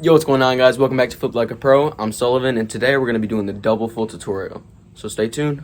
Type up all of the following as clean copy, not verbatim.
Yo, what's going on, guys? Welcome back to Flip Like a Pro. I'm Sullivan, and today we're going to be doing the double full tutorial. So stay tuned.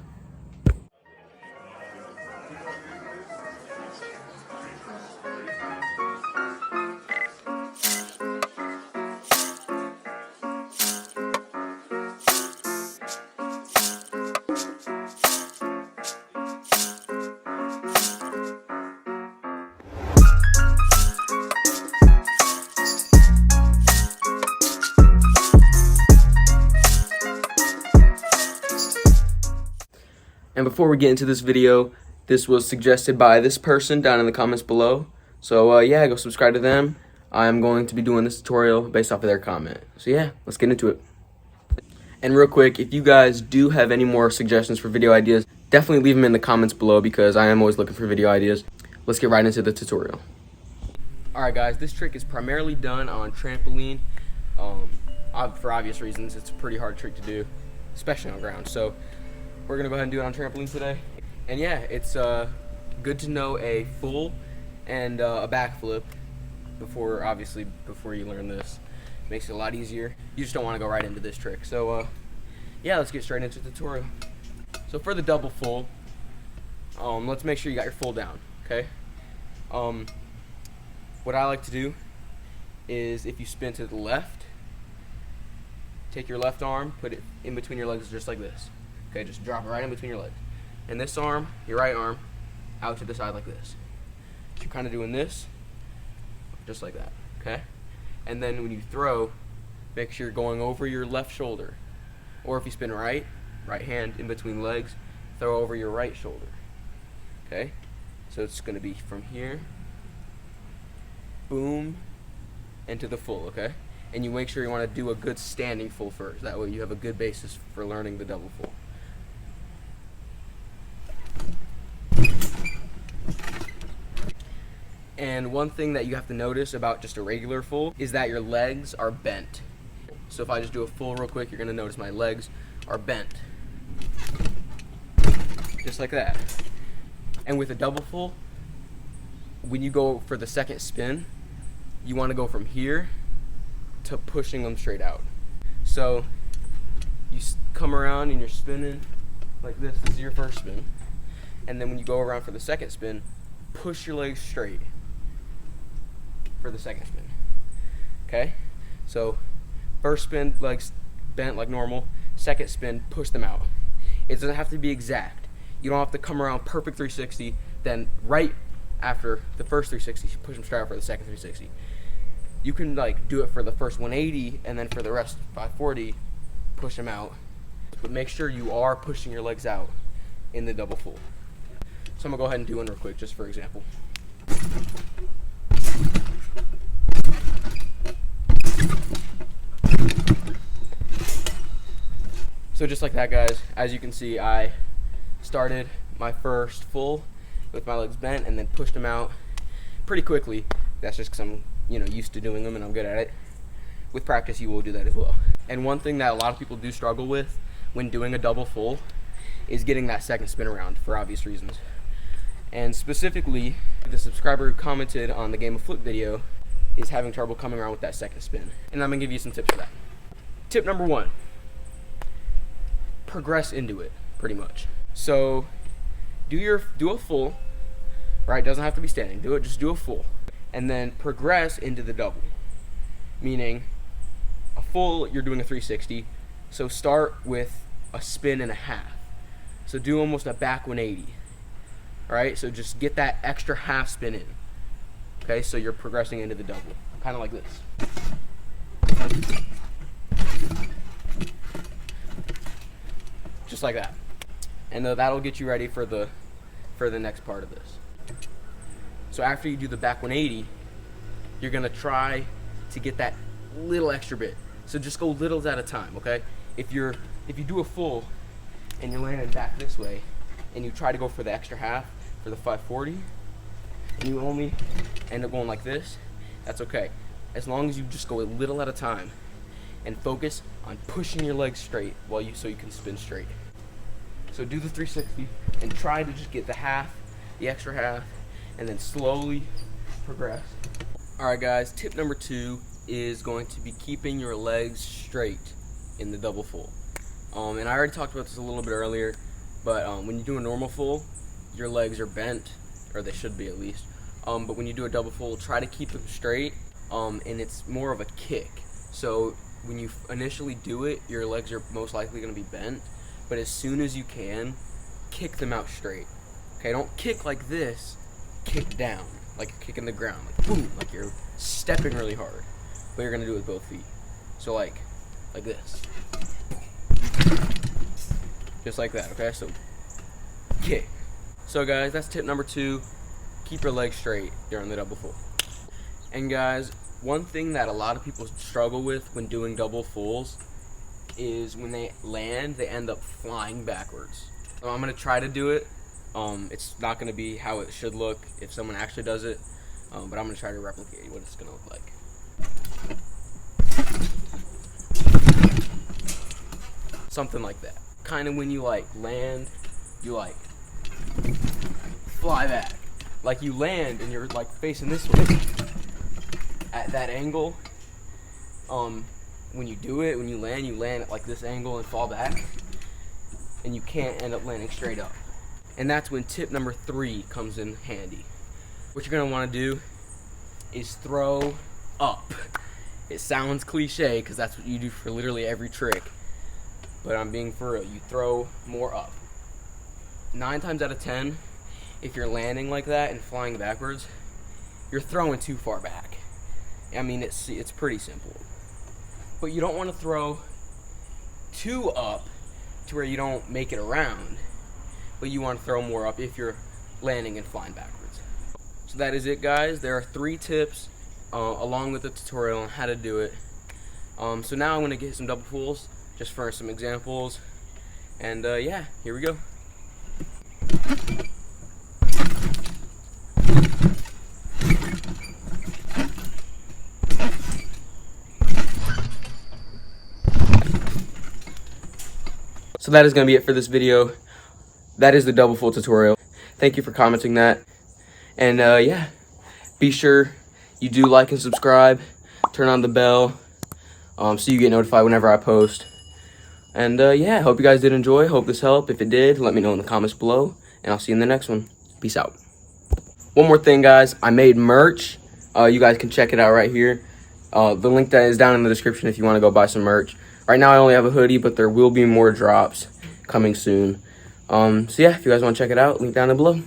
And before we get into this video, this was suggested by this person down in the comments below. So yeah, go subscribe to them. I'm going to be doing this tutorial based off of their comment. So yeah, let's get into it. And real quick, if you guys do have any more suggestions for video ideas, definitely leave them in the comments below because I am always looking for video ideas. Let's get right into the tutorial. Alright guys, this trick is primarily done on trampoline. For obvious reasons, it's a pretty hard trick to do, especially on ground. So we're gonna go ahead and do it on trampoline today. And yeah, it's good to know a full and a backflip before you learn this. Makes it a lot easier. You just don't want to go right into this trick. So yeah, let's get straight into the tutorial. So for the double full, let's make sure you got your full down, okay? What I like to do is if you spin to the left, take your left arm, put it in between your legs just like this. Okay, just drop it right in between your legs. And this arm, your right arm, out to the side like this. You're kind of doing this, just like that, okay? And then when you throw, make sure you're going over your left shoulder. Or if you spin right hand in between legs, throw over your right shoulder, okay? So it's gonna be from here, boom, into the full, okay? And you make sure you wanna do a good standing full first. That way you have a good basis for learning the double full. And one thing that you have to notice about just a regular full is that your legs are bent. So if I just do a full real quick, you're gonna notice my legs are bent. Just like that. And with a double full, when you go for the second spin, you wanna go from here to pushing them straight out. So you come around and you're spinning like this. This is your first spin. And then when you go around for the second spin, push your legs straight for the second spin. Okay? So first spin, legs bent like normal. Second spin, push them out. It doesn't have to be exact. You don't have to come around perfect 360, then right after the first 360, push them straight out for the second 360. You can like do it for the first 180, and then for the rest 540, push them out. But make sure you are pushing your legs out in the double full. So I'm gonna go ahead and do one real quick, just for example. So just like that, guys, as you can see, I started my first full with my legs bent and then pushed them out pretty quickly. That's just because I'm used to doing them and I'm good at it. With practice, you will do that as well. And one thing that a lot of people do struggle with when doing a double full is getting that second spin around for obvious reasons. And specifically, the subscriber who commented on the Game of Flip video is having trouble coming around with that second spin. And I'm gonna give you some tips for that. Tip number 1, progress into it, pretty much. So do a full, right? Doesn't have to be standing, just do a full. And then progress into the double. Meaning a full, you're doing a 360, so start with a spin and a half. So do almost a back 180. Alright, so just get that extra half spin in. Okay, so you're progressing into the double. Kind of like this. Just like that. And that'll get you ready for the next part of this. So after you do the back 180, you're gonna try to get that little extra bit. So just go littles at a time, okay? If you do a full and you're landing back this way and you try to go for the extra half for the 540 and you only end up going like this, that's okay. As long as you just go a little at a time and focus on pushing your legs straight so you can spin straight. So do the 360 and try to just get the extra half, and then slowly progress. Alright guys, tip number 2 is going to be keeping your legs straight in the double full. And I already talked about this a little bit earlier, but when you do a normal full, your legs are bent, or they should be at least. But when you do a double full, try to keep them straight, and it's more of a kick. So when you initially do it, your legs are most likely going to be bent, but as soon as you can, kick them out straight. Okay, don't kick like this, kick down, like you're kicking the ground, like boom, like you're stepping really hard. But you're going to do it with both feet. So like this. Just like that, okay? So kick. So guys, that's tip number 2. Keep your legs straight during the double full. And guys, one thing that a lot of people struggle with when doing double fulls is when they land, they end up flying backwards. So I'm going to try to do it. It's not going to be how it should look if someone actually does it, but I'm going to try to replicate what it's going to look like. Something like that. Kind of when you like land, you like fly back. Like you land and you're like facing this way at that angle. When you do it, when you land at like this angle and fall back, and you can't end up landing straight up. And that's when tip number 3 comes in handy. What you're gonna want to do is throw up. It sounds cliche because that's what you do for literally every trick, but I'm being for real. You throw more up. 9 times out of 10, if you're landing like that and flying backwards, you're throwing too far back. I mean, it's pretty simple. But you don't want to throw too up to where you don't make it around, but you want to throw more up if you're landing and flying backwards. So that is it, guys. There are 3 tips along with the tutorial on how to do it. So now I'm going to get some double fulls just for some examples, and yeah, here we go. So that is going to be it for this video. That is the double full tutorial. Thank you for commenting that. And yeah, be sure you do like and subscribe. Turn on the bell so you get notified whenever I post. And yeah, hope you guys did enjoy. Hope this helped. If it did, let me know in the comments below. And I'll see you in the next one. Peace out. One more thing, guys. I made merch. You guys can check it out right here. The link that is down in the description if you want to go buy some merch. Right now I only have a hoodie, but there will be more drops coming soon. So yeah, if you guys want to check it out, link down below.